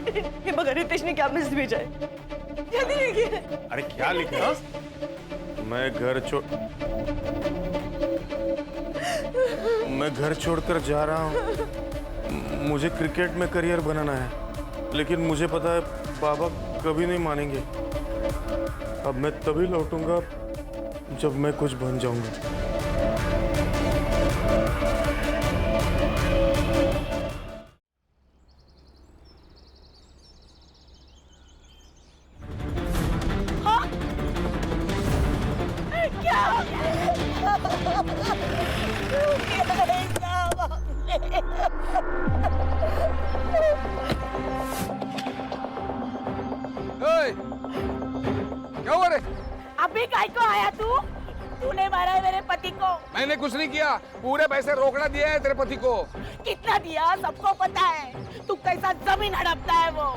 ये मगर रितेश ने क्या मैसेज भेजा है? जल्दी लिखिए। अरे क्या लिखा? मैं घर छोड़कर जा रहा हूँ। मुझे क्रिकेट में करियर बनाना है, लेकिन मुझे पता है बाबा कभी नहीं मानेंगे। अब मैं तभी लौटूंगा जब मैं कुछ बन जाऊंगा। क्या हुआ रे? अभी काय को आया तू? तूने मारा है मेरे पति को। मैंने कुछ नहीं किया, पूरे पैसे रोकड़ा दिया है तेरे पति को। कितना दिया सबको पता है। तू कैसा जमीन हड़पता है वो।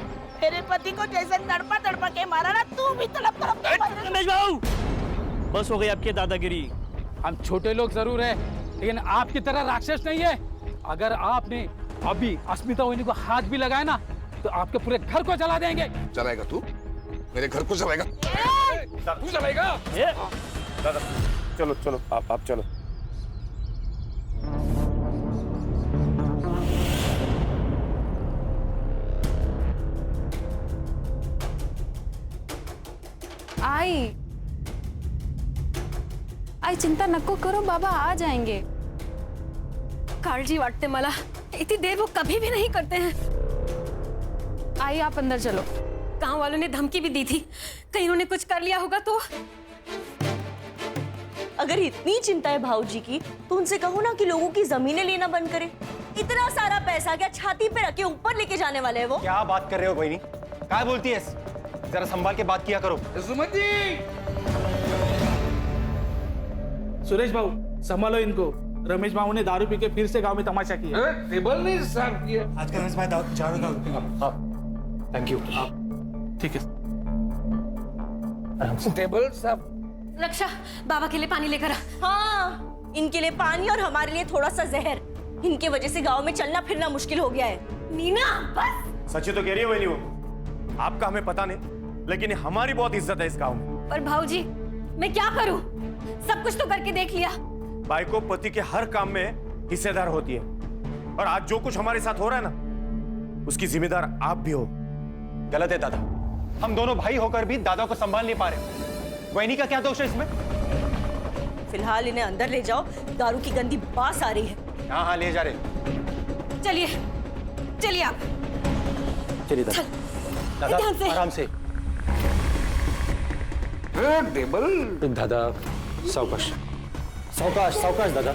मेरे पति को जैसे तड़पा तड़पा के मारा ना, तू भी तड़प तड़प के मार। रमेश बाबू, बस हो गई आपकी दादागिरी। हम छोटे लोग जरूर हैं, लेकिन आपकी तरह राक्षस नहीं है। अगर आपने अभी अस्मिता वहिनी को हाथ भी लगाया ना, तो आपके पूरे घर को जला देंगे। चलाएगा तू? मेरे घर को चलाएगा? तू चलाएगा? दादा चलो चलो, आप चलो। आई चिंता नको करो, बाबा आ जाएंगे। काळजी वाटते मला, इतनी देर वो कभी भी नहीं करते हैं। आई आप अंदर चलो। गांव वालों ने धमकी भी दी थी, कहीं उन्होंने कुछ कर लिया होगा तो। अगर इतनी चिंता है भाऊजी की, तो उनसे कहो ना कि लोगों की जमीनें लेना बंद करें। इतना सारा पैसा क्या छाती पे रख के ऊपर लेके जाने वाले हैं वो? क्या बात कर रहे हो बहनी? क्या बोलती है? जरा संभाल के बात किया करो। सुमन जी! सुरेश बाबू संभालो इनको। रमेश बाबू ने दारू पी के फिर से गांव में तमाशा किया। टेबल नहीं साफ किया। आज का रमेश भाई झाड़ू का। Thank you. ठीक है। टेबल साफ। रक्षा, बाबा के लिए पानी लेकर आ। हाँ, इनके लिए पानी और हमारे लिए थोड़ा सा जहर। इनके वजह से गांव में चलना फिरना मुश्किल हो गया है। नीना बस। सच्ची तो कह रही है वही वो। आपका हमें पता नहीं, लेकिन हमारी बहुत इज्जत है इस गांव में। पर भाऊजी, मैं क्या करूं? सब कुछ तो करके देख लिया। बाई को पति के हर काम में हिस्सेदार होती है, और आज जो कुछ हमारे साथ हो रहा है ना, उसकी जिम्मेदार आप भी हो। गलत है दादा, हम दोनों भाई होकर भी दादा को संभाल नहीं पा रहे। वैनी का क्या दोष है इसमें? फिलहाल इन्हें अंदर ले जाओ, दारू की गंदी बास आ रही है। हाँ हाँ ले जा रहे। चलिए चलिए आप। चलिए दादा। दादा ध्यान से। आराम से। टेबल। दादा सावकाश सावकाश सावकाश दादा।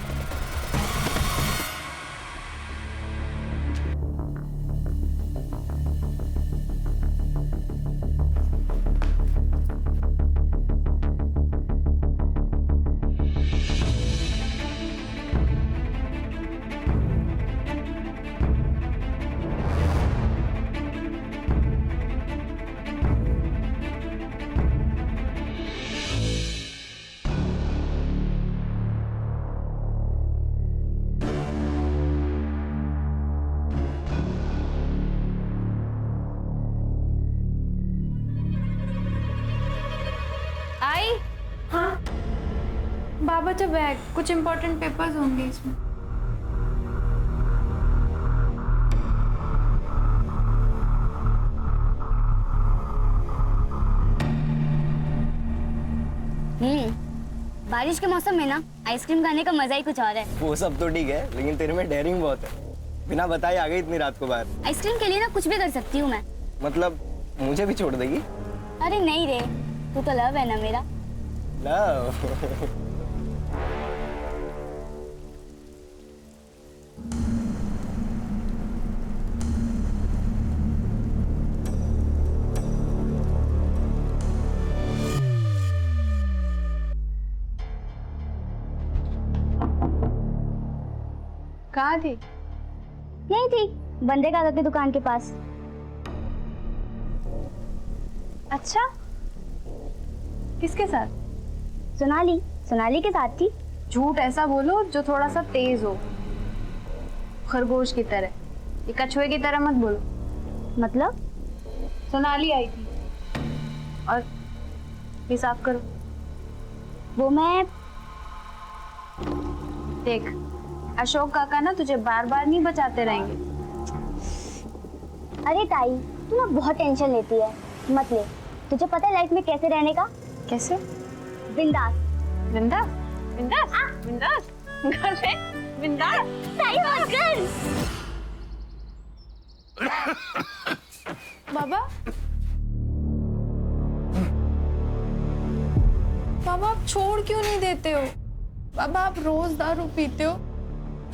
आई। हाँ बाबा, तो बैग, कुछ इम्पोर्टेंट पेपर्स होंगे इसमें। बारिश के मौसम में ना आइसक्रीम खाने का मजा ही कुछ और है। वो सब तो ठीक है, लेकिन तेरे में डेयरिंग बहुत है। बिना बताए आ गई इतनी रात को बाहर। आइसक्रीम के लिए ना कुछ भी कर सकती हूँ मैं। मतलब मुझे भी छोड़ देगी? अरे नहीं रे, तू तो लव है ना मेरा। लव? कहाँ थी? यही थी, बंदे काका की दुकान के पास। अच्छा, किसके साथ? सोनाली, सोनाली के साथ थी। झूठ ऐसा बोलो जो थोड़ा सा तेज हो, खरगोश की तरह। ये कछुए की तरह मत बोलो। मतलब? सोनाली आई थी। और ये साफ करो। वो मैं देख, अशोक काका ना तुझे बार बार नहीं बचाते रहेंगे। अरे ताई, तू ना बहुत टेंशन लेती है, मत ले। तुझे पता है लाइफ में कैसे रहने का? कैसे? बिंदास। बिंदास? बिंदास? बिंदास? घर पे बिंदास? ताई मत कर। बाबा बाबा आप छोड़ क्यों नहीं देते हो? बाबा आप रोज दारू पीते हो,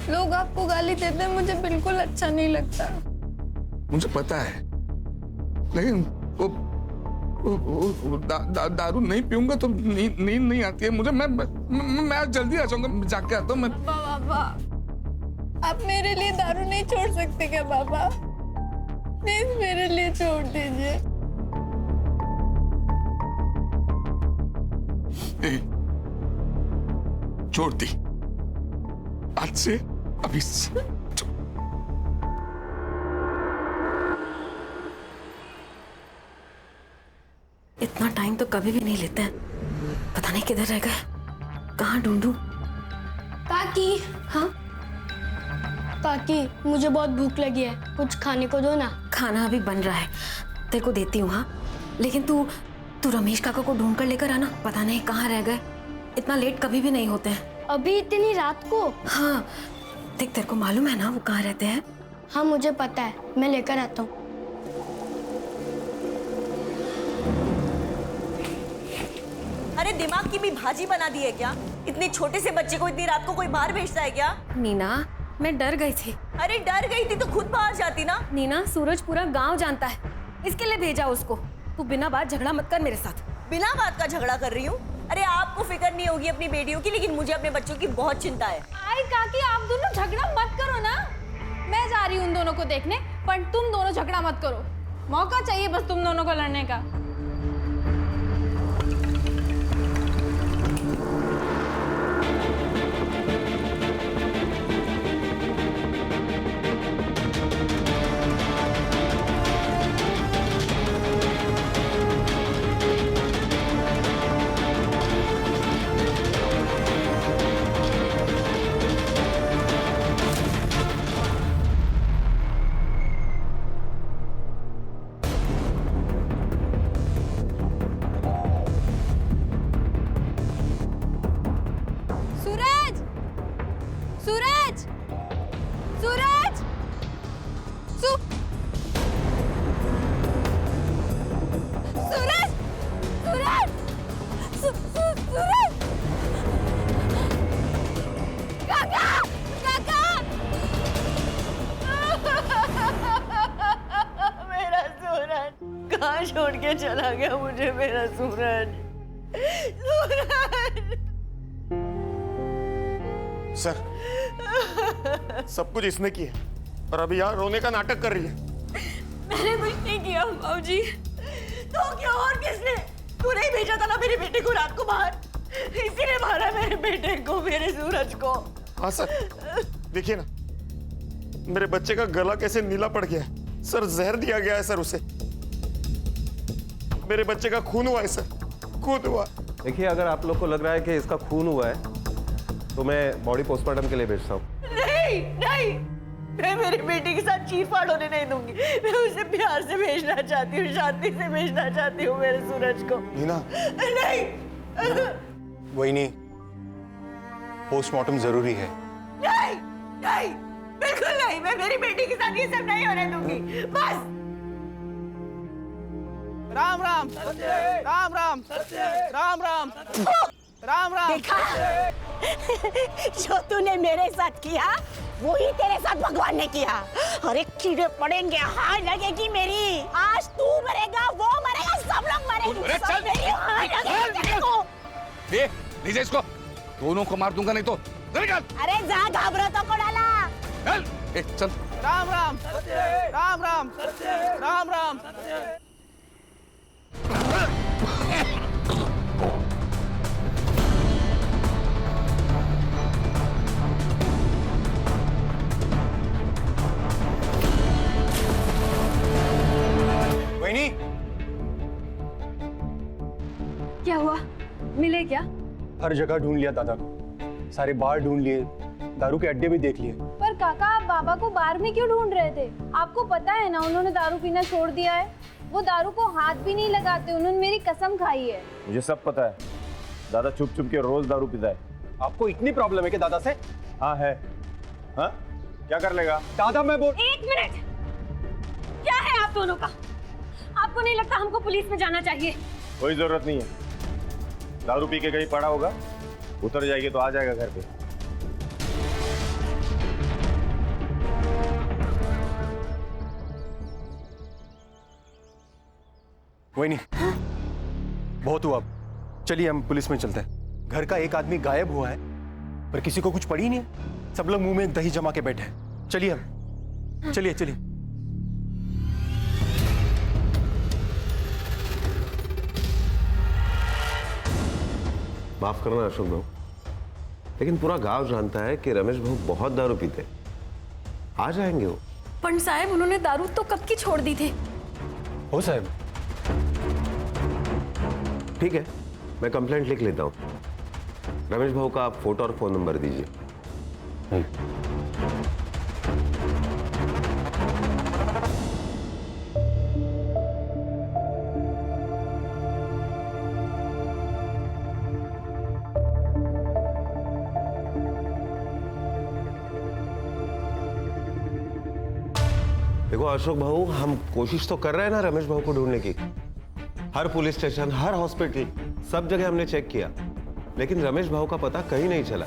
लोग आपको गाली देते हैं, मुझे बिल्कुल अच्छा नहीं लगता। मुझे पता है, लेकिन वो दारू नहीं पीऊंगा तो नींद नहीं आती है मुझे। मैं आज जल्दी आ जाऊंगा, जाके आता हूँ मैं। बाबा आप मेरे लिए दारू नहीं छोड़ सकते क्या बाबा? प्लीज मेरे लिए छोड़ दीजिए। छोड़ दी, आज से अभी इतना टाइम तो कभी भी नहीं लेते हैं। पता नहीं किधर रह गए, कहाँ ढूंढूं? काकी, हाँ काकी मुझे बहुत भूख लगी है, कुछ खाने को दो ना। खाना अभी बन रहा है, तेरे को देती हूँ। हाँ लेकिन तू रमेश काका को ढूंढ कर लेकर आना, पता नहीं कहाँ रह गए। इतना लेट कभी भी नहीं होते हैं। अभी इतनी रात को? हाँ देख, तेरे को मालूम है ना वो कहाँ रहते हैं? हाँ मुझे पता है, मैं लेकर आता हूँ। अरे दिमाग की भी भाजी बना दी है क्या? इतने छोटे से बच्चे को इतनी रात को कोई बाहर भेजता है क्या? नीना मैं डर गई थी। अरे डर गई थी तो खुद बाहर जाती ना। नीना सूरज पूरा गांव जानता है, इसके लिए भेजा उसको। तू बिना बात झगड़ा मत कर मेरे साथ। बिना बात का झगड़ा कर रही हूँ? अरे आपको फिक्र नहीं होगी अपनी बेटियों की, लेकिन मुझे अपने बच्चों की बहुत चिंता है। आई काकी आप दोनों झगड़ा मत करो ना, मैं जा रही हूँ उन दोनों को देखने, पर तुम दोनों झगड़ा मत करो। मौका चाहिए बस तुम दोनों को लड़ने का। सूरज, सूरज, सूरज, सूरज, सूरज, सूरज, काका, काका, मेरा सूरज कहाँ छोड़ के चला गया मुझे? मेरा सूरज, सूरज। सर, सब कुछ इसने किया और अभी यहाँ रोने का नाटक कर रही है। मैंने कुछ नहीं किया बाबूजी। तो क्या और किसने? तू नहीं भेजा था ना मेरे बेटे को रात को बाहर, इसीने मारा मेरे बेटे को, मेरे सूरज को। हाँ सर, देखिए ना मेरे बच्चे का गला कैसे नीला पड़ गया है। सर जहर दिया गया है सर उसे। मेरे बच्चे का खून हुआ है सर, खून हुआ। देखिए अगर आप लोग को लग रहा है कि इसका खून हुआ है तो मैं बॉडी पोस्टमार्टम के लिए भेजता हूँ। नहीं नहीं, मैं मेरे बेटे के साथ चीरफाड़ होने नहीं दूंगी। मैं उसे प्यार से भेजना चाहती हूँ, शांति से भेजना चाहती हूँ मेरे सूरज को। नीना नहीं वही नहीं, पोस्टमार्टम जरूरी है। नहीं नहीं, बिल्कुल नहीं। मैं मेरी बेटी के साथ ये सब नहीं होने दूंगी। बस। राम राम राम राम राम राम राम राम। देखा जो तूने मेरे साथ किया वही तेरे साथ भगवान ने किया। अरे कीड़े पड़ेंगे, हाय लगेगी मेरी। आज तू मरेगा, वो मरेगा, सब लोग मरेंगे। सब मेरी हाय लगेगी तेरे को। दे लीजिए इसको, दोनों को मार दूंगा नहीं तो। अरे जा, घबराता को डाला। चल चल। राम राम राम राम राम राम। वही नहीं, क्या हुआ? मिले क्या? हर जगह ढूंढ लिया दादा को, सारे बार ढूंढ लिए, दारू के अड्डे भी देख लिए। पर काका, आप बाबा को बार में क्यों ढूंढ रहे थे? आपको पता है ना उन्होंने दारू पीना छोड़ दिया है। वो दारू को हाथ भी नहीं लगाते, उन्होंने मेरी कसम खाई है। मुझे सब पता है, दादा चुप चुप के रोज दारू पीता है। आपको इतनी प्रॉब्लम है कि दादा से? हाँ है। हाँ, क्या कर लेगा दादा? मैं बोल। 1 मिनट, क्या है आप दोनों का? आपको नहीं लगता हमको पुलिस में जाना चाहिए? कोई जरूरत नहीं है, दारू पी के कहीं पड़ा होगा, उतर जाएगी तो आ जाएगा घर पे। वही नहीं, बहुत हुआ, चलिए हम पुलिस में चलते हैं। घर का एक आदमी गायब हुआ है, पर किसी को कुछ पड़ी नहीं है। सब लोग मुंह में दही जमा के बैठे हैं। चलिए हम, चलिए चलिए। माफ करना अशोक भाऊ, लेकिन पूरा गांव जानता है कि रमेश भाऊ बहुत दारू पीते हैं। आ जाएंगे वो। पंडित साहब, उन्होंने दारू तो कब की छोड़ दी थी। हो साहब। ठीक है, मैं कंप्लेंट लिख लेता हूँ। रमेश भाऊ का आप फोटो और फोन नंबर दीजिए। देखो अशोक भाऊ, हम कोशिश तो कर रहे हैं ना रमेश भाऊ को ढूंढने की। हर पुलिस स्टेशन, हर हॉस्पिटल, सब जगह हमने चेक किया, लेकिन रमेश भाऊ का पता कहीं नहीं चला।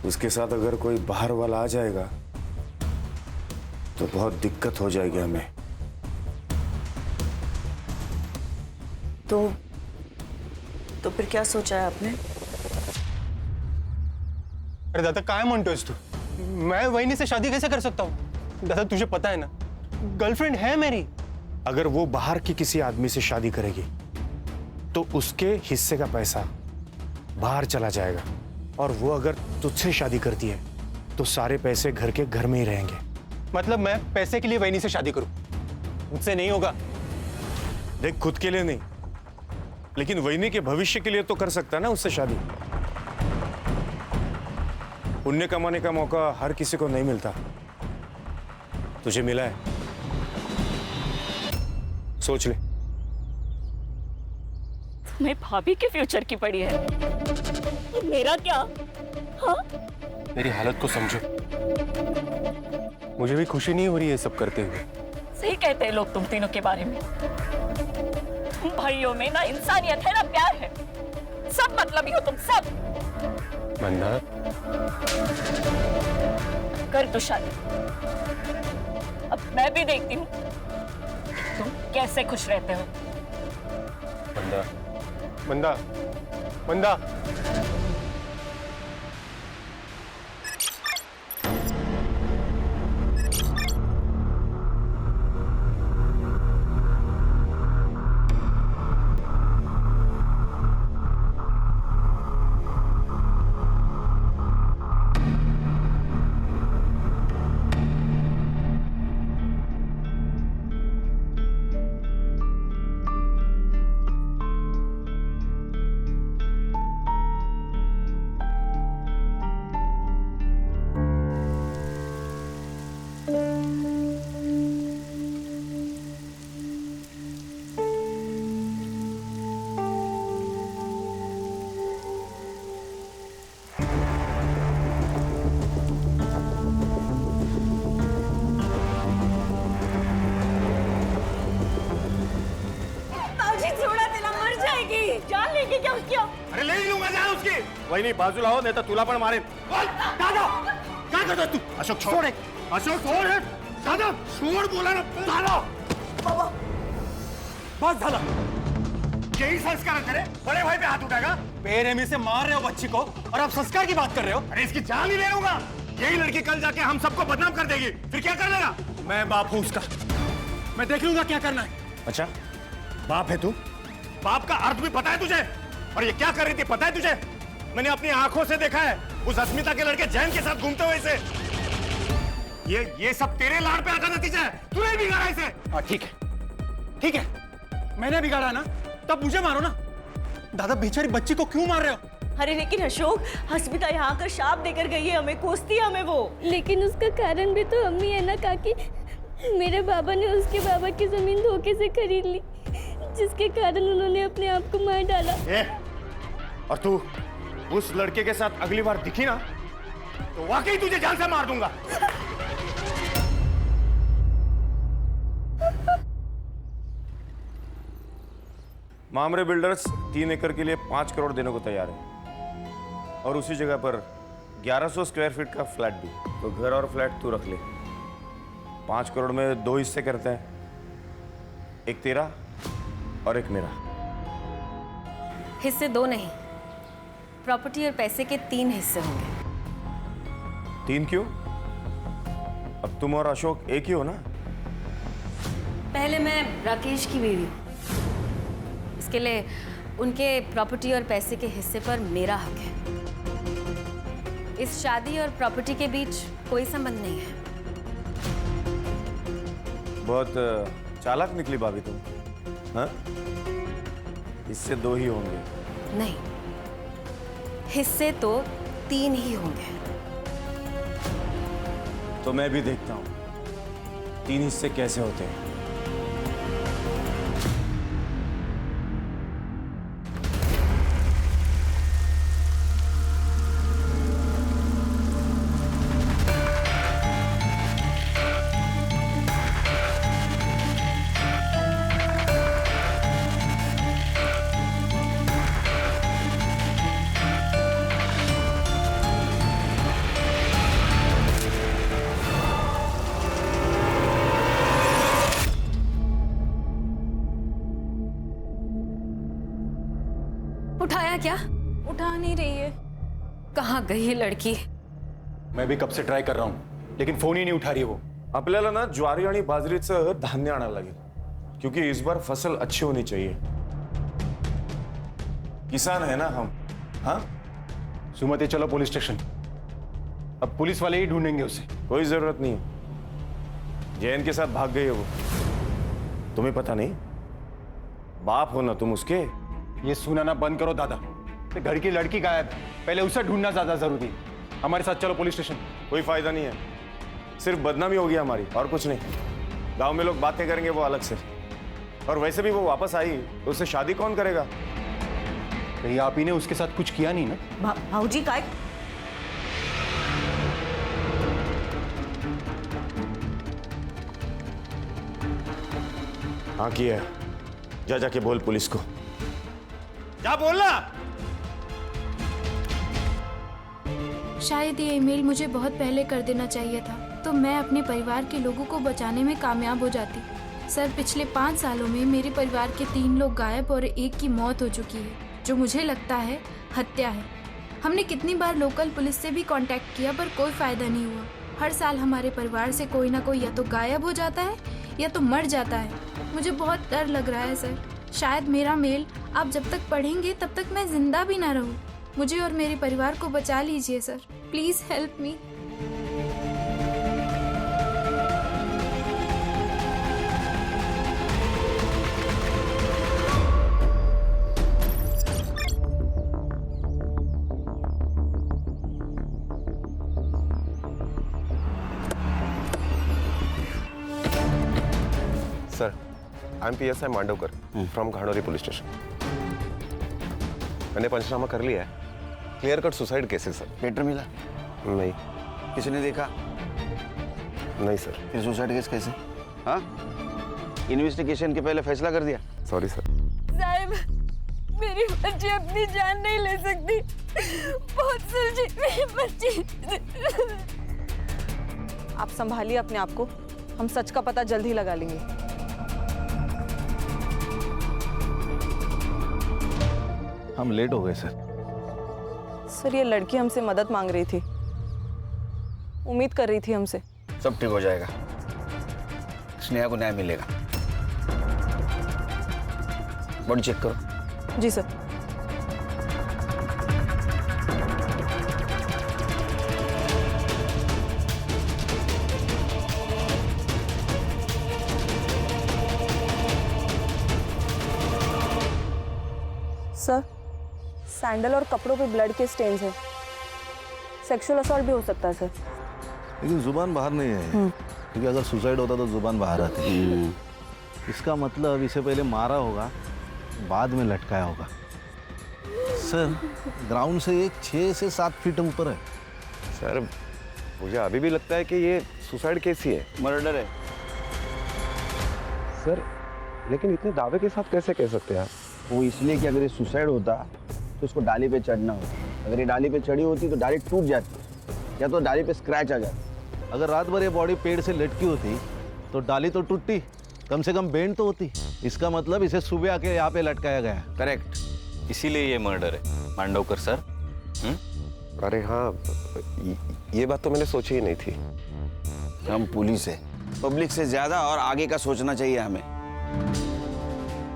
उसके साथ अगर कोई बाहर वाला आ जाएगा तो बहुत दिक्कत हो जाएगी हमें। तो फिर क्या सोचा है आपने? अरे दादा, काय म्हणतोयस तू? मैं वहिनी से शादी कैसे कर सकता हूँ? दादा तुझे पता है ना, गर्लफ्रेंड है मेरी। अगर वो बाहर की किसी आदमी से शादी करेगी तो उसके हिस्से का पैसा बाहर चला जाएगा, और वो अगर तुझसे शादी करती है तो सारे पैसे घर के घर में ही रहेंगे। मतलब मैं पैसे के लिए वहिनी से शादी करूं? मुझसे नहीं होगा। देख, खुद के लिए नहीं, लेकिन वहिनी के भविष्य के लिए तो कर सकता है ना उससे शादी। पुण्य कमाने का मौका हर किसी को नहीं मिलता, तुझे मिला है, सोच ले। तुम्हें भाभी के फ्यूचर की पड़ी है, मेरा क्या? हाँ? मेरी हालत को समझो, मुझे भी खुशी नहीं हो रही है सब करते हुए। सही कहते हैं लोग तुम तीनों के बारे में। तुम भाइयों में ना इंसानियत है ना प्यार है, सब मतलबी हो तुम सब। मंदा, कर दो शादी, अब मैं भी देखती हूँ तुम कैसे खुश रहते हो। मंदा, मंदा, मंदा। लेके क्या किया? अरे ले ही लूंगा जान उसकी। वही नहीं बाजू लाओ नहीं तो तुला पण मारेन। दादा काय करतोय तू? अशोक छोड़। अशोक छोड़ है। दादा छोड़ बोला ना। दादा बाबा बस झाला। यही संस्कार है तेरे? बड़े भाई पे हाथ उठाएगा? बेरहमी से मार रहे हो बच्ची को और आप संस्कार की बात कर रहे हो। अरे इसकी जान ही ले लूंगा। यही लड़की कल जाके हम सबको बदनाम कर देगी, फिर क्या कर लेगा? मैं बाप हूं उसका, मैं देख लूंगा क्या करना है। अच्छा बाप है तू? बाप का अर्थ भी पता है तुझे? और ये क्या कर रही थी पता है तुझे? मैंने अपनी आंखों से देखा है उस अस्मिता के लड़के जैन के साथ घूमते हुए इसे। ये सब तेरे लाड़ पे आता नतीजा है। तूने बिगाड़ा इसे। हाँ ठीक है, मैंने बिगाड़ा ना, तब मुझे मारो ना। दादा बेचारी बच्ची को क्यों मार रहे हो? अरे लेकिन अशोक, अस्मिता यहाँ आकर शाप देकर गई है हमें, कोसती है हमें वो। लेकिन उसका कारण भी तो अम्मी है ना काकी। मेरे बाबा ने उसके बाबा की जमीन धोखे से खरीद ली, जिसके कारण उन्होंने अपने आप को मार डाला। और तू उस लड़के के साथ अगली बार दिखी ना तो वाकई तुझे जान से मार दूंगा। मामरे बिल्डर्स 3 एकड़ के लिए 5 करोड़ देने को तैयार है और उसी जगह पर 1100 स्क्वायर फीट का फ्लैट भी। तो घर और फ्लैट तू रख ले। 5 करोड़ में 2 हिस्से करते हैं, एक तेरा और एक मेरा। हिस्से 2 नहीं, प्रॉपर्टी और पैसे के 3 हिस्से होंगे। 3 क्यों? अब तुम और अशोक एक ही हो ना? पहले मैं राकेश की बीवी हूँ, इसके लिए उनके प्रॉपर्टी और पैसे के हिस्से पर मेरा हक है। इस शादी और प्रॉपर्टी के बीच कोई संबंध नहीं है। बहुत चालाक निकली भाभी तुम। हाँ? इससे 2 ही होंगे। नहीं, हिस्से तो 3 ही होंगे। तो मैं भी देखता हूं 3 हिस्से कैसे होते हैं। उठाया क्या? उठा नहीं रही है। कहाँ गई ये लड़की? मैं भी कब से ट्राई कर रहा हूँ लेकिन फोन ही नहीं उठा रही वो। आपल्याला ना ज्वारी आणि बाजरीचं धान्य आणायला लागेल क्योंकि इस बार फसल अच्छी होनी चाहिए। किसान है ना हम। हाँ सुमति चलो पुलिस स्टेशन, अब पुलिस वाले ही ढूंढेंगे उसे। कोई जरूरत नहीं है, जैन के साथ भाग गई है वो। तुम्हें पता नहीं? बाप हो ना तुम उसके। ये सुनाना बंद करो दादा, घर की लड़की गायब, पहले उसे ढूंढना ज्यादा जरूरी है। हमारे साथ चलो पुलिस स्टेशन। कोई फायदा नहीं है, सिर्फ बदनामी होगी हमारी और कुछ नहीं। गांव में लोग बातें करेंगे वो अलग से, और वैसे भी वो वापस आई तो उससे शादी कौन करेगा? कहीं आप ही ने उसके साथ कुछ किया नहीं ना? भाऊजी काय? हाँ किया है। जा जाके बोल पुलिस को, जा बोलना। शायद ये ईमेल मुझे बहुत पहले कर देना चाहिए था, तो मैं अपने परिवार के लोगों को बचाने में कामयाब हो जाती। सर, पिछले 5 सालों में मेरे परिवार के 3 लोग गायब और 1 की मौत हो चुकी है, जो मुझे लगता है हत्या है। हमने कितनी बार लोकल पुलिस से भी कांटेक्ट किया पर कोई फायदा नहीं हुआ। हर साल हमारे परिवार से कोई ना कोई या तो गायब हो जाता है या तो मर जाता है। मुझे बहुत डर लग रहा है सर। शायद मेरा मेल आप जब तक पढ़ेंगे तब तक मैं जिंदा भी ना रहूं। मुझे और मेरे परिवार को बचा लीजिए sir, please help me. Sir, I am PSI Mandavkar from Ghanori police station. मैंने पंचनामा कर लिया है। Clear cut suicide cases sir. Letter मिला? नहीं। किसी ने देखा? नहीं सर। फिर सुसाइड केस कैसे? हाँ, इन्वेस्टिगेशन के पहले फैसला कर दिया? Sorry sir. साहब, मेरी बच्ची अपनी जान नहीं ले सकती। बहुत सुलझी मेरी बच्ची। आप संभालिए अपने आप को, हम सच का पता जल्द ही लगा लेंगे। हम लेट हो गए सर। सर ये लड़की हमसे मदद मांग रही थी, उम्मीद कर रही थी हमसे। सब ठीक हो जाएगा, स्नेहा को न्याय मिलेगा। बॉडी चेक करो। जी सर। सर सैंडल और कपड़ों पे ब्लड के स्टेन्स हैं, सेक्सुअल असॉल्ट भी हो सकता है सर। लेकिन जुबान बाहर नहीं है, क्योंकि अगर सुसाइड होता तो जुबान बाहर आती। इसका मतलब इसे पहले मारा होगा, बाद में लटकाया होगा। सर ग्राउंड से एक 6 से 7 फीट ऊपर है। सर मुझे अभी भी लगता है कि ये सुसाइड केस ही है, मर्डर है। सर लेकिन इतने दावे के साथ कैसे कह सकते हैं आप? वो इसलिए कि अगर ये सुसाइड होता तो उसको डाली पे चढ़ना होता। अगर ये डाली पे चढ़ी होती तो डाली टूट जाती या तो डाली पे स्क्रैच आ जाता। अगर रात भर ये बॉडी पेड़ से लटकी होती तो डाली तो टूटती, कम से कम बेंड तो होती। इसका मतलब इसे सुबह आके यहाँ पे लटकाया गया। करेक्ट, इसीलिए ये मर्डर है मांडवकर सर। अरे हाँ, ये बात तो मैंने सोची ही नहीं थी। हम पुलिस है, पब्लिक से ज्यादा और आगे का सोचना चाहिए हमें।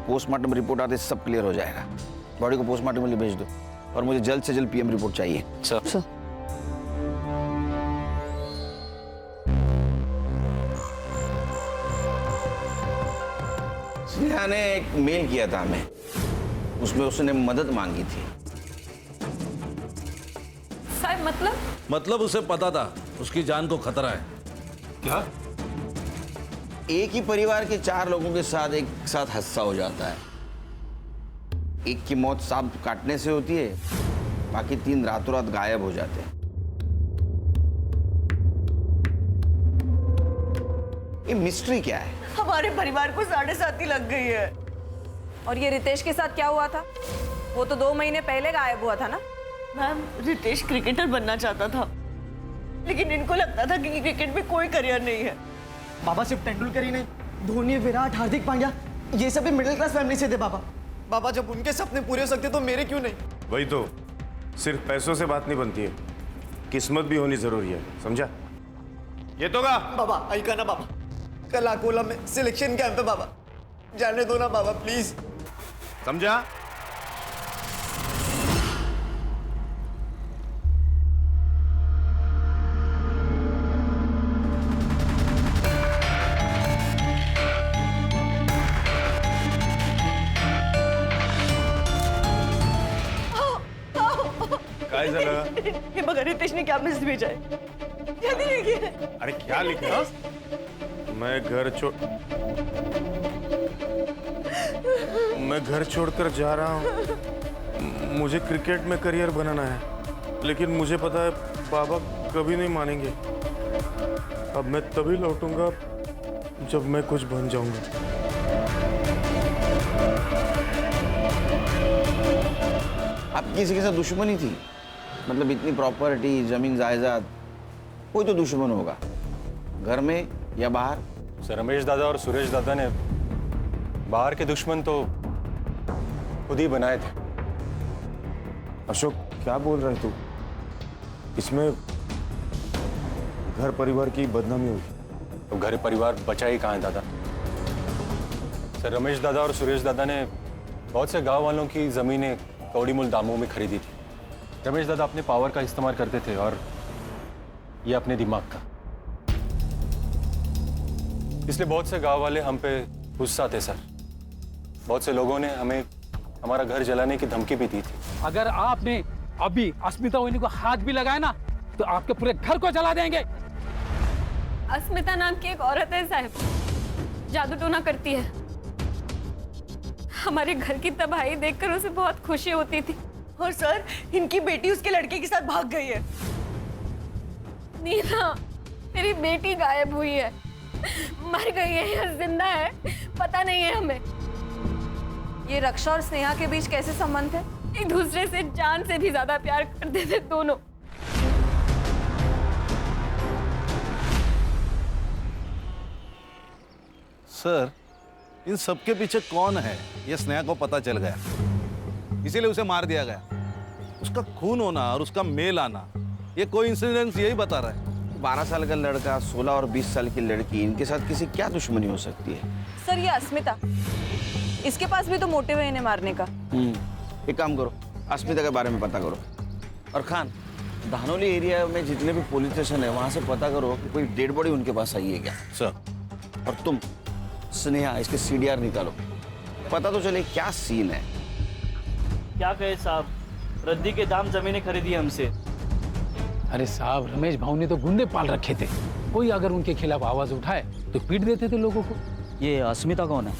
पोस्टमार्टम रिपोर्ट आते सब क्लियर हो जाएगा। बॉडी को पोस्टमार्टम के लिए भेज दो और मुझे जल्द से जल्द पीएम रिपोर्ट चाहिए। सर स्नेहा ने एक मेल किया था हमें, उसमें उसने मदद मांगी थी। साहब मतलब उसे पता था उसकी जान को खतरा है। क्या? एक ही परिवार के 4 लोगों के साथ एक साथ हादसा हो जाता है। एक की मौत सांप काटने से होती है, बाकी 3 रातों रात गायब हो जाते हैं। ये मिस्ट्री क्या है? हमारे परिवार को 7.5 लग गई है। और ये रितेश के साथ क्या हुआ था? वो तो 2 महीने पहले गायब हुआ था ना। मैम रितेश क्रिकेटर बनना चाहता था, लेकिन इनको लगता था कि क्रिकेट में कोई करियर नहीं है। बाबा सिर्फ तेंदुलकर ही नहीं, धोनी, विराट, हार्दिक पांड्या, ये सब भी मिडिल क्लास फैमिली से थे। बाबा जब उनके सपने पूरे हो सकते तो मेरे क्यों नहीं? वही तो, सिर्फ पैसों से बात नहीं बनती है, किस्मत भी होनी जरूरी है, समझा? ये तो का बाबा ऐका ना बाबा, कल अकोला में सिलेक्शन कैंप है बाबा, जाने दो ना बाबा प्लीज। समझा? काय झालं? हे बघा रितेशने क्या मैसेज भेजा है, जल्दी देखिए। अरे क्या लिखा? मैं घर छोड़कर जा रहा हूँ। मुझे क्रिकेट में करियर बनाना है, लेकिन मुझे पता है बाबा कभी नहीं मानेंगे। अब मैं तभी लौटूंगा जब मैं कुछ बन जाऊंगा। आप किसी के साथ दुश्मनी थी? मतलब इतनी प्रॉपर्टी, जमीन जायदाद, कोई तो दुश्मन होगा, घर में या बाहर? सर रमेश दादा और सुरेश दादा ने बाहर के दुश्मन तो खुद ही बनाए थे। अशोक क्या बोल रहे तू? इसमें घर परिवार की बदनामी होगी। तो घर परिवार बचा ही कहाँ है दादा? सर रमेश दादा और सुरेश दादा ने बहुत से गांव वालों की जमीनें कौड़ी मूल दामों में खरीदी थी। रमेश दादा अपने पावर का इस्तेमाल करते थे और ये अपने दिमाग का। इसलिए बहुत से गांव वाले हम पे गुस्सा थे सर। बहुत से लोगों ने हमें हमारा घर जलाने की धमकी भी दी थी। अगर आपने अभी अस्मिता वहिनी को हाथ भी लगाया ना तो आपके पूरे घर को जला देंगे। अस्मिता नाम की एक औरत है साहब, जादू टोना करती है। हमारे घर की तबाही देखकर उसे बहुत खुशी होती थी। और सर इनकी बेटी उसके लड़के के साथ भाग गई है। नीना, मेरी बेटी गायब हुई है, मर गई है या जिंदा है पता नहीं है हमें। ये रक्षा और स्नेहा के बीच कैसे संबंध है? एक दूसरे से जान से भी ज्यादा प्यार करते थे दोनों। सर, इन सबके पीछे कौन है ये स्नेहा को पता चल गया, इसीलिए उसे मार दिया गया। उसका खून होना और उसका मेल आना ये कोइंसिडेंस यही बता रहा है। 12 साल का लड़का, 16 और 20 साल की लड़की, इनके साथ किसी क्या दुश्मनी हो सकती है? सर ये अस्मिता, इसके पास भी तो मोटिव है इन्हें मारने का। एक काम करो, अस्मिता के बारे में पता करो। और खान, धानोली एरिया में जितने भी पुलिस स्टेशन है वहां से पता करो कि कोई डेड बॉडी उनके पास आई है क्या। सर। और तुम स्नेहा इसके CDR निकालो, पता तो चले क्या सीन है। क्या कहे साहब, रद्दी के दाम जमीनें खरीदी हमसे। अरे साहब, रमेश भाऊ ने तो गुंडे पाल रखे थे, कोई अगर उनके खिलाफ आवाज उठाए तो पीट देते थे लोगों को। ये अस्मिता कौन है?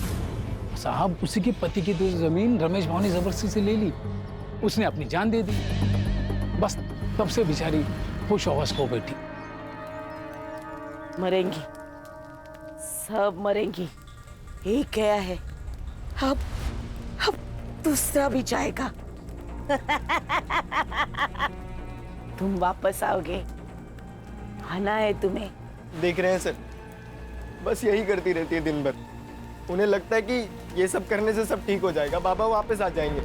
साहब, उसी के पति की तो जमीन रमेश भाऊ ने जबरदस्ती से ले ली, उसने अपनी जान दे दी, बस तब से बेचारी खुश होश को बैठी। मरेंगी, सब मरेंगी, एक गया है, अब दूसरा भी जाएगा। तुम वापस आओगे, आना है तुम्हें। देख रहे हैं सर, बस यही करती रहती है दिन भर। उन्हें लगता है कि ये सब करने से सब ठीक हो जाएगा, बाबा वापस आ जाएंगे।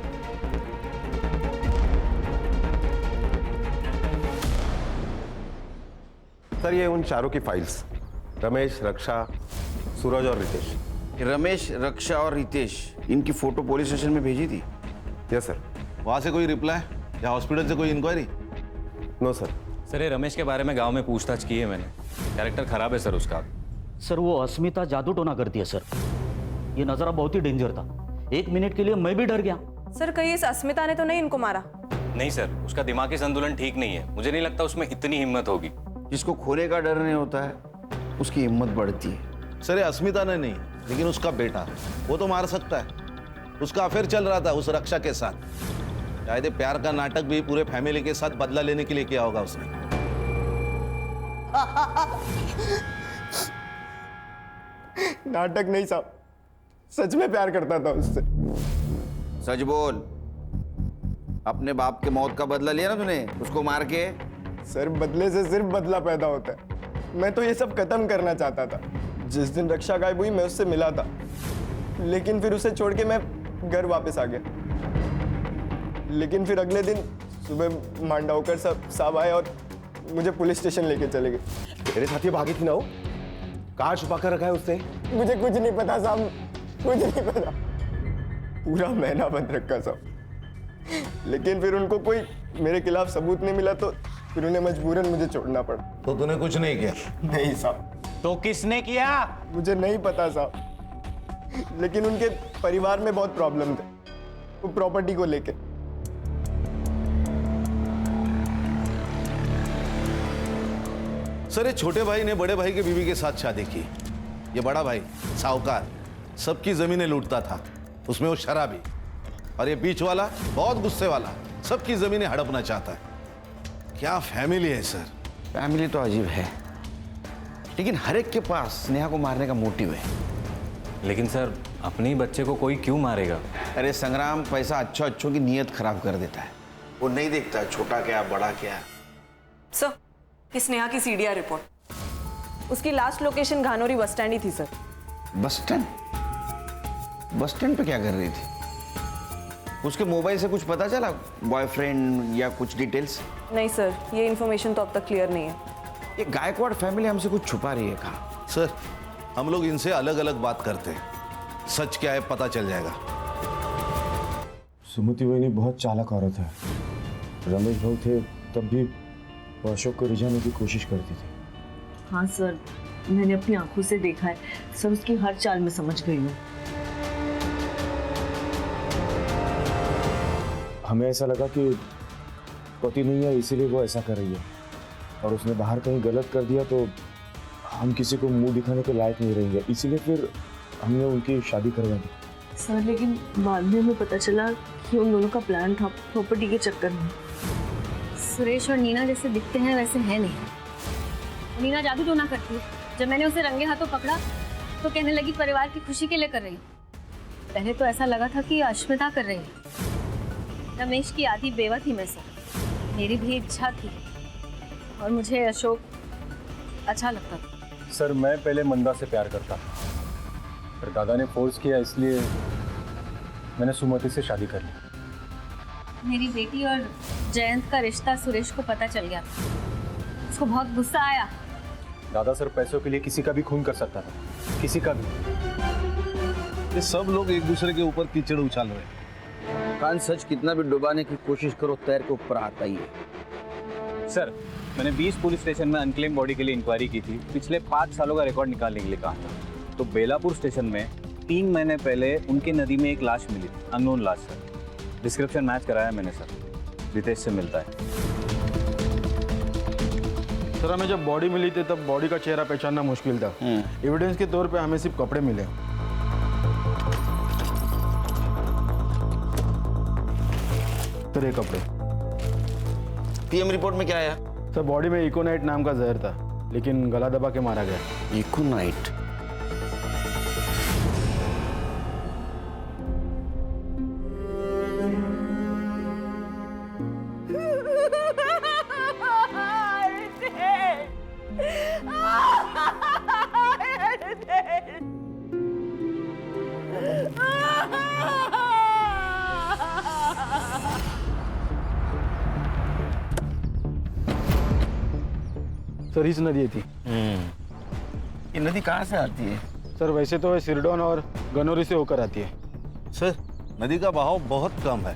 सर, ये उन चारों की फाइल्स, रमेश, रक्षा, सूरज और रितेश। रमेश, रक्षा और रितेश, इनकी फोटो पुलिस स्टेशन में भेजी थी? Yes sir. वहां से कोई रिप्लाई या हॉस्पिटल से कोई इंक्वायरी? No sir. सर, ये रमेश के बारे में गांव में पूछताछ की है मैंने, कैरेक्टर खराब है सर उसका। सर, वो अस्मिता जादू टोना करती है सर, ये नजारा बहुत ही डेंजर था, 1 मिनट के लिए मैं भी डर गया। सर कहीं इस अस्मिता ने तो नहीं इनको मारा? नहीं सर, उसका दिमागी संतुलन ठीक नहीं है, मुझे नहीं लगता उसमें इतनी हिम्मत होगी। जिसको खोने का डर नहीं होता है उसकी हिम्मत बढ़ती है। सर, ये अस्मिता ने नहीं, लेकिन उसका बेटा, वो तो मार सकता है। उसका अफेयर चल रहा था उस रक्षा के साथ, शायद ये प्यार का नाटक भी पूरे फैमिली के साथ बदला लेने के लिए किया होगा उसने। नाटक नहीं साहब, सच में प्यार करता था उससे। सच बोल, अपने बाप के मौत का बदला लिया ना तूने उसको मार के? सर, बदले से सिर्फ बदला पैदा होता है। मैं तो ये सब खत्म करना चाहता था। जिस दिन रक्षा गायब हुई मैं उससे मिला था, लेकिन फिर उसे छोड़ के मैं घर वापस आ गया। लेकिन फिर अगले दिन सुबह मांडावकर साहब आए और मुझे पुलिस स्टेशन लेके चले गए। तेरे साथ ये भागी थी ना वो? कहाँ छुपा कर रखा है उसने? मुझे कुछ नहीं पता साहब, कुछ नहीं पता। पूरा महीना बंद रखा साहब, लेकिन फिर उनको कोई मेरे खिलाफ सबूत नहीं मिला तो फिर उन्हें मजबूरन मुझे छोड़ना पड़ा। तो तूने कुछ नहीं किया? नहीं साहब। तो किसने किया? मुझे नहीं पता साहब, लेकिन उनके परिवार में बहुत प्रॉब्लम थे, वो प्रॉपर्टी को लेके। सर, ये छोटे भाई ने बड़े भाई की बीवी के साथ शादी की। ये बड़ा भाई साहूकार सबकी जमीनें लूटता था, उसमें वो शराबी। और ये बीच वाला बहुत गुस्से वाला, सबकी जमीनें हड़पना चाहता है। क्या फैमिली है सर। फैमिली तो अजीब है, लेकिन हर एक के पास स्नेहा को मारने का मोटिव है। लेकिन सर, अपने ही बच्चे को कोई क्यों मारेगा? अरे संग्राम, पैसा अच्छों की नीयत खराब कर देता है। वो नहीं देखता छोटा क्या बड़ा क्या। सर, इस स्नेहा की CDR रिपोर्ट, उसकी लास्ट लोकेशन घानोरी बस स्टैंड ही थी sir. Bus stand? Bus stand पे क्या कर रही थी? उसके मोबाइल से कुछ पता चला, बॉयफ्रेंड या कुछ डिटेल्स? नहीं सर, ये इन्फॉर्मेशन तो अब तक क्लियर नहीं है। ये गायकवाड़ फैमिली हमसे कुछ छुपा रही है। कहाँ? सर, हम लोग इनसे अलग अलग बात करते हैं, सच क्या है पता चल जाएगा। सुमति वही बहुत चालाक औरत है। रमेश भाऊ थे तब भी वो अशोक को रिझाने की कोशिश करती थी। हाँ सर, मैंने अपनी आंखों से देखा है, सब उसकी हर चाल में समझ गई हूँ। हमें ऐसा लगा कि पति नहीं है इसीलिए वो ऐसा कर रही है, और उसने बाहर कहीं गलत कर दिया तो हम किसी को मुंह दिखाने के लायक नहीं रहेंगे, इसीलिए फिर हमने उनकी शादी करवा दी। सर, लेकिन बाद में हमें पता चला कि उन दोनों का प्लान था प्रॉपर्टी के चक्कर में। सुरेश और नीना जैसे दिखते हैं वैसे है नहीं। नीना जादू टोना करती है। जब मैंने उसे रंगे हाथों पकड़ा तो कहने लगी परिवार की खुशी के लिए कर रही हूँ। पहले तो ऐसा लगा था कि अश्मिता कर रही है। रमेश की आधी बेवा थी मैं सर। मेरी भी इच्छा थी और मुझे अशोक अच्छा लगता था। सर मैं पहले मंदा से प्यार करता, पर दादा ने फोर्स किया इसलिए मैंने सुमति से शादी कर ली। मेरी बेटी और जयंत का रिश्ता सुरेश को पता चल गया। उसको बहुत गुस्सा आया। दादा सर पैसों के लिए किसी का भी खून कर सकता था, किसी का भी। ये सब लोग एक दूसरे के ऊपर कीचड़ उछाल रहे हैं। कान सच कितना भी डुबाने की कोशिश करो, तैर के ऊपर आता ही है। सर मैंने 20 पुलिस स्टेशन में अनक्लेम बॉडी के लिए इंक्वायरी की थी। पिछले 5 सालों का रिकॉर्ड निकालने के लिए कहा था। तो बेलापुर स्टेशन में 3 महीने पहले उनकी नदी में एक लाश मिली, अननोन लाश सर। डिस्क्रिप्शन मैच कराया मैंने सर, रितेश से मिलता है। सर हमें जब बॉडी मिली थी तब बॉडी का चेहरा पहचानना मुश्किल था। एविडेंस के तौर पे हमें सिर्फ कपड़े मिले। सर ये कपड़े। पीएम रिपोर्ट में क्या आया? सर बॉडी में इकोनाइट नाम का जहर था, लेकिन गला दबा के मारा गया। इकोनाइट? सर इस नदी थी। ये नदी कहाँ से आती है? सर वैसे तो सिरडोन और गनौरी से होकर आती है। सर नदी का बहाव बहुत कम है।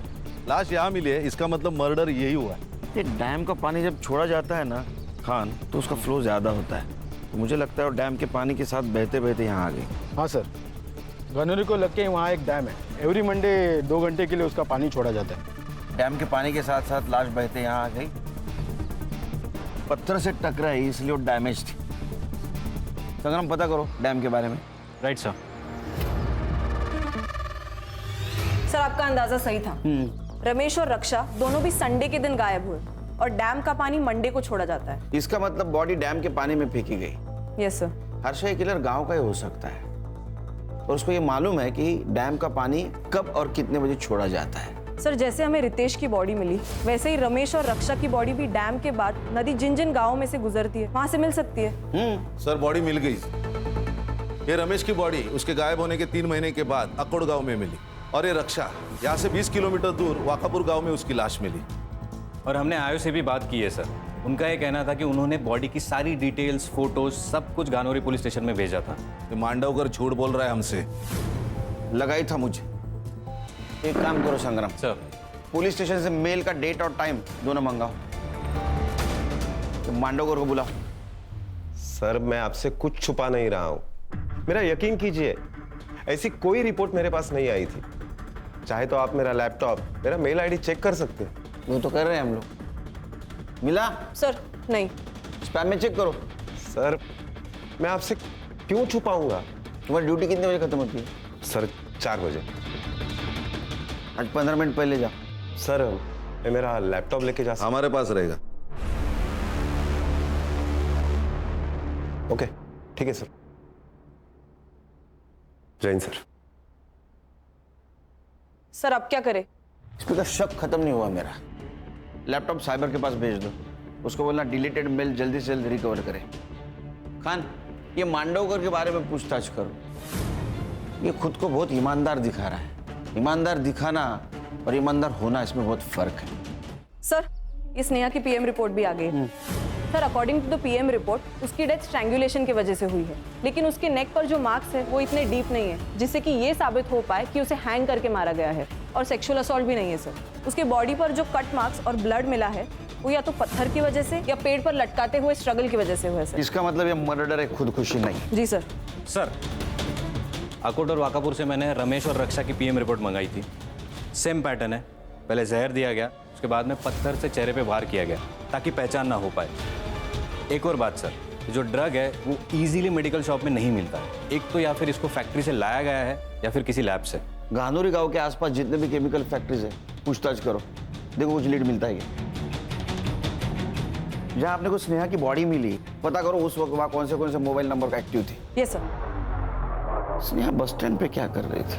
लाश यहाँ मिली है, इसका मतलब मर्डर यही हुआ है। ये डैम का पानी जब छोड़ा जाता है ना खान, तो उसका फ्लो ज़्यादा होता है। तो मुझे लगता है वो डैम के पानी के साथ बहते बहते यहाँ आ गई। हाँ सर, गनौरी को लग के वहाँ एक डैम है। एवरी मंडे 2 घंटे के लिए उसका पानी छोड़ा जाता है। डैम के पानी के साथ साथ लाश बहते यहाँ आ गई। पत्थर से टकराई इसलिए वो डैमेज थी। संग्राम पता करो डैम के बारे में। Right sir. सर आपका अंदाजा सही था। रमेश और रक्षा दोनों भी संडे के दिन गायब हुए और डैम का पानी मंडे को छोड़ा जाता है। इसका मतलब बॉडी डैम के पानी में फेंकी गई। Yes sir. हर्षा ये किलर गांव का ही हो सकता है और उसको ये मालूम है कि डैम का पानी कब और कितने बजे छोड़ा जाता है। सर जैसे हमें रितेश की बॉडी मिली, वैसे ही रमेश और रक्षा की बॉडी भी डैम के बाद नदी जिन जिन गाँवों में से गुजरती है वहां से मिल सकती है। सर बॉडी मिल गई। ये रमेश की बॉडी उसके गायब होने के 3 महीने के बाद अकोड़ गांव में मिली, और ये रक्षा यहाँ से 20 किलोमीटर दूर वाकापुर गांव में उसकी लाश मिली। और हमने आयो से भी बात की है सर। उनका ये कहना था कि उन्होंने बॉडी की सारी डिटेल्स, फोटोज सब कुछ गानौरी पुलिस स्टेशन में भेजा था। ये मांडवकर झूठ बोल रहा है हमसे। लगा ही था मुझे। एक काम करो संग्राम सर, पुलिस स्टेशन से मेल का डेट और टाइम दोनों मंगाओ। तो मांडवकर को बुलाओ। सर मैं आपसे कुछ छुपा नहीं रहा हूं, मेरा यकीन कीजिए ऐसी कोई रिपोर्ट मेरे पास नहीं आई थी। चाहे तो आप मेरा लैपटॉप, मेरा मेल आईडी चेक कर सकते हैं। वो तो कर रहे हैं हम लोग। मिला? सर नहीं। स्पैम में चेक करो। सर मैं आपसे क्यों छुपाऊंगा? तुम्हारी ड्यूटी कितने बजे खत्म होती है? सर 4 बजे। आज 15 मिनट पहले जा। सर मैं मेरा लैपटॉप लेके जा सकता? हमारे पास रहेगा। ओके ठीक है सर। जैन सर। सर अब क्या करें? इस पर शक खत्म नहीं हुआ मेरा। लैपटॉप साइबर के पास भेज दो, उसको बोलना डिलीटेड मेल जल्दी से जल्दी रिकवर करे। खान ये मांडवकर के बारे में पूछताछ करो। ये खुद को बहुत ईमानदार दिखा रहा है। ईमानदार दिखाना और ईमानदार होना इसमें बहुत फर्क है। सर ये स्नेहा की पीएम रिपोर्ट भी आ गई है। Sir according to the PM report उसकी डेथ स्ट्रैंगुलेशन की वजह से हुई है, लेकिन उसके नेक पर जो मार्क्स है वो इतने डीप नहीं है जिससे कि ये साबित हो पाए कि उसे हैंग करके मारा गया है। और सेक्सुअल असॉल्ट भी नहीं है सर। उसके बॉडी पर जो कट मार्क्स और ब्लड मिला है वो या तो पत्थर की वजह से या पेड़ पर लटकाते हुए स्ट्रगल की वजह से हुआ है सर। इसका मतलब ये मर्डर है, खुदकुशी नहीं। जी सर। सर अकोट और वाकापुर से मैंने रमेश और रक्षा की पीएम रिपोर्ट मंगाई थी। सेम पैटर्न है। पहले जहर दिया गया, उसके बाद में पत्थर से चेहरे पे वार किया गया ताकि पहचान ना हो पाए। एक और बात सर, जो ड्रग है वो इजीली मेडिकल शॉप में नहीं मिलता है। एक तो या फिर इसको फैक्ट्री से लाया गया है या फिर किसी लैब से। गानौरी गांव के आसपास जितने भी केमिकल फैक्ट्रीज है पूछताछ करो, देखो कुछ लीड मिलता है। जहाँ आपने को स्नेहा की बॉडी मिली पता करो उस वक्त वहाँ कौन से मोबाइल नंबर का एक्टिव थी। Yes sir. Sneha bus stand पे क्या कर रही थी?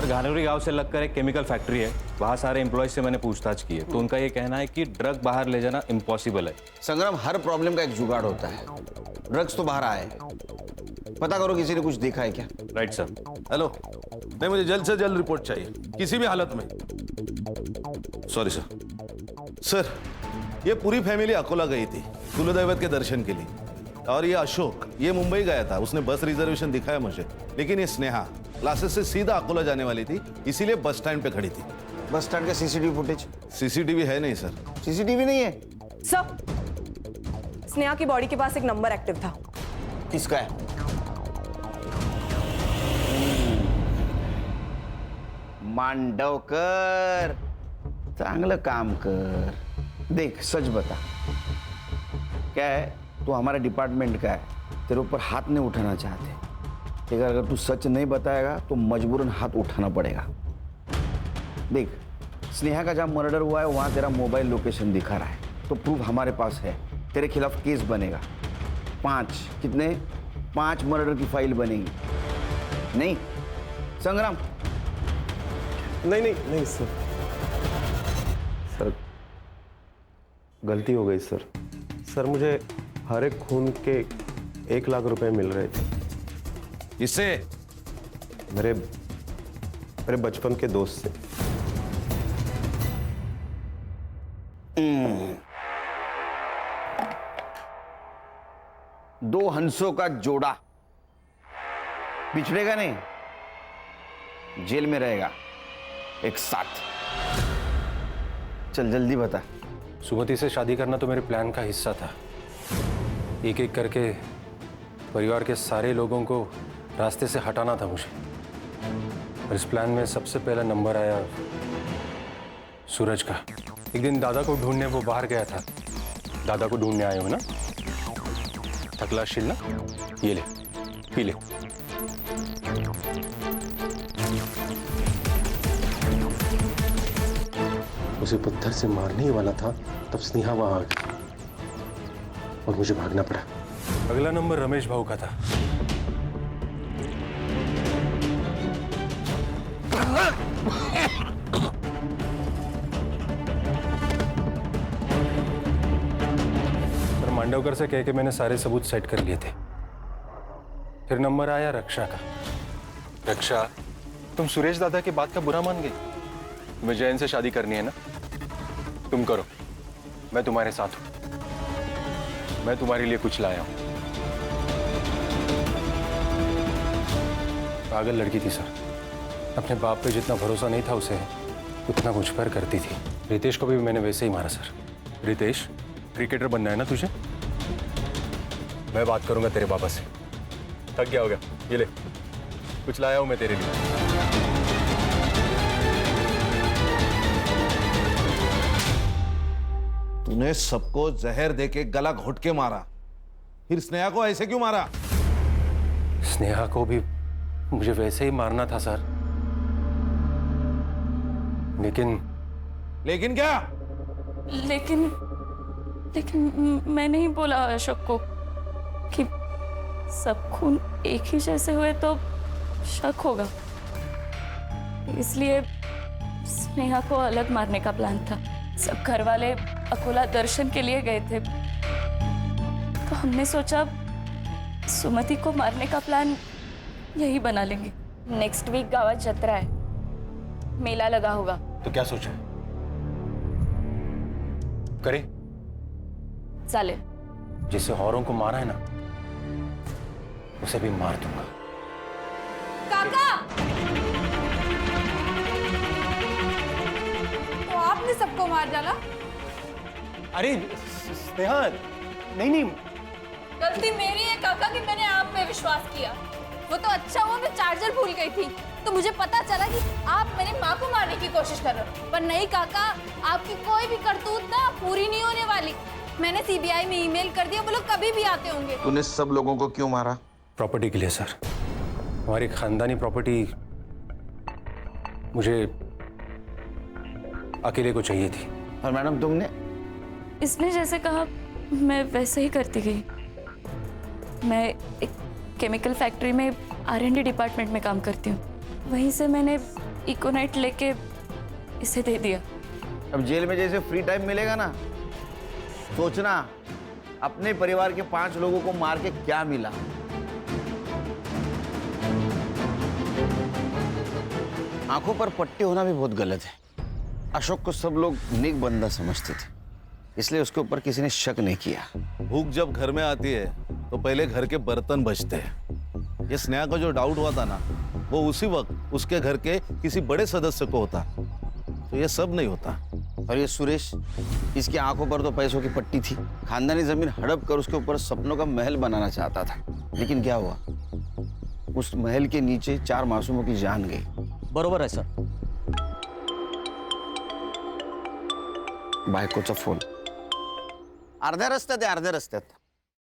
घानोरी गांव से लगकर एक केमिकल फैक्ट्री है, वहाँ सारे एम्प्लॉयज से मैंने पूछताछ की है, तो उनका ये कहना है कि ड्रग बाहर ले जाना इम्पॉसिबल है। संग्राम, हर प्रॉब्लम का एक जुगाड़ होता है। ड्रग्स तो बाहर आए, पता करो किसी ने कुछ देखा है क्या? Right sir. हेलो, नहीं मुझे जल्द से जल्द रिपोर्ट चाहिए, किसी भी हालत में। Sorry sir. सर, ये पूरी फैमिली अकोला गई थी कुलदैवत के दर्शन के लिए, और ये अशोक ये मुंबई गया था। उसने बस रिजर्वेशन दिखाया मुझे, लेकिन ये स्नेहा क्लासेस से सीधा अकोला जाने वाली थी, इसीलिए बस स्टैंड पे खड़ी थी। बस स्टैंड का सीसीटीवी फुटेज? सीसीटीवी है नहीं सर। सीसीटीवी नहीं है सर। स्नेहा की बॉडी के पास एक नंबर एक्टिव था। किसका है? मांडवकर, चांगलं काम कर। देख, सच बता, क्या है, तू हमारे डिपार्टमेंट का है, तेरे ऊपर हाथ नहीं उठाना चाहते, लेकिन अगर तू सच नहीं बताएगा तो मजबूरन हाथ उठाना पड़ेगा। देख, स्नेहा का जहाँ मर्डर हुआ है वहाँ तेरा मोबाइल लोकेशन दिखा रहा है, तो प्रूफ हमारे पास है, तेरे खिलाफ केस बनेगा। 5 मर्डर की फाइल बनेगी। नहीं संग्राम? नहीं सर, गलती हो गई सर। सर, मुझे हर एक खून के 1 लाख रुपए मिल रहे थे। इससे मेरे बचपन के दोस्त से। दो हंसों का जोड़ा बिछड़ेगा नहीं, जेल में रहेगा एक साथ। चल जल्दी बता। सुमति से शादी करना तो मेरे प्लान का हिस्सा था। एक एक करके परिवार के सारे लोगों को रास्ते से हटाना था मुझे, और इस प्लान में सबसे पहला नंबर आया सूरज का। एक दिन दादा को ढूंढने वो बाहर गया था। दादा को ढूंढने आए हो ना? थकलाशील ना? ये ले, पी ले। उसे पत्थर से मारने ही वाला था तब स्नेहा वहां आ गई और मुझे भागना पड़ा। अगला नंबर रमेश भाऊ का था। पर मांडवकर से कह के मैंने सारे सबूत सेट कर लिए थे। फिर नंबर आया रक्षा का। रक्षा, तुम सुरेश दादा की बात का बुरा मान गई? तुम्हें जैन से शादी करनी है ना? तुम करो, मैं तुम्हारे साथ हूं। मैं तुम्हारे लिए कुछ लाया हूं। पागल लड़की थी सर, अपने बाप पे जितना भरोसा नहीं था उसे उतना मुझ पर करती थी। रितेश को भी मैंने वैसे ही मारा सर। रितेश, क्रिकेटर बनना है ना तुझे? मैं बात करूंगा तेरे पापा से। थक गया होगा, ये ले, कुछ लाया हूं मैं तेरे लिए। तूने सबको जहर देके गला घोट के मारा, फिर स्नेहा को ऐसे क्यों मारा? स्नेहा को भी मुझे वैसे ही मारना था सर, लेकिन क्या? लेकिन मैं नहीं बोला अशोक को कि सब खून एक ही जैसे हुए तो शक होगा, इसलिए स्नेहा को अलग मारने का प्लान था। सब घर वाले अकोला दर्शन के लिए गए थे, तो हमने सोचा सुमति को मारने का प्लान यही बना लेंगे। नेक्स्ट वीक गावात जत्रा है, मेला लगा होगा। तो क्या सोचा? करे चालेल। जिसे औरों को मारा है ना, उसे भी मार दूंगा। काका, तो आपने सबको मार डाला? अरे स्नेहा, नहीं गलती मेरी है काका कि मैंने आप पे विश्वास किया। वो तो अच्छा हुआ मैं चार्जर भूल गई थी, तो मुझे पता चला कि आप मेरी माँ को मारने की कोशिश कर रहे हो। पर नहीं काका, आपकी कोई भी करतूत ना पूरी नहीं होने वाली। मैंने सीबीआई में ईमेल कर दिया, वो लोग कभी भी आते होंगे। तूने सब लोगों को क्यों मारा? प्रॉपर्टी के लिए सर। हमारी खानदानी प्रॉपर्टी मुझे अकेले को चाहिए थी। और मैडम तुमने? इसने जैसे कहा मैं वैसे ही करती गई। मैं एक केमिकल फैक्ट्री में R&D डिपार्टमेंट में काम करती हूँ। वहीं से मैंने इकोनाइट लेके इसे दे दिया। अब जेल में जैसे फ्री टाइम मिलेगा ना, सोचना अपने परिवार के 5 लोगों को मार के क्या मिला। आंखों पर पट्टी होना भी बहुत गलत है। अशोक को सब लोग नेक बंदा समझते थे, इसलिए उसके ऊपर किसी ने शक नहीं किया। भूख जब घर में आती है तो पहले घर के बर्तन बचते हैं। ये स्नेहा का जो डाउट हुआ था ना, वो उसी वक्त उसके घर के किसी बड़े सदस्य को होता, तो ये सब नहीं होता। और ये सुरेश, इसकी आंखों पर तो पैसों की पट्टी थी, खानदानी जमीन हड़प कर उसके ऊपर सपनों का महल बनाना चाहता था, लेकिन क्या हुआ, उस महल के नीचे 4 मासूमों की जान गई। बरोबर आहे सर। बायकोचा फोन अर्ध्या रस्त्यात आहे, अर्ध्या रस्त्यात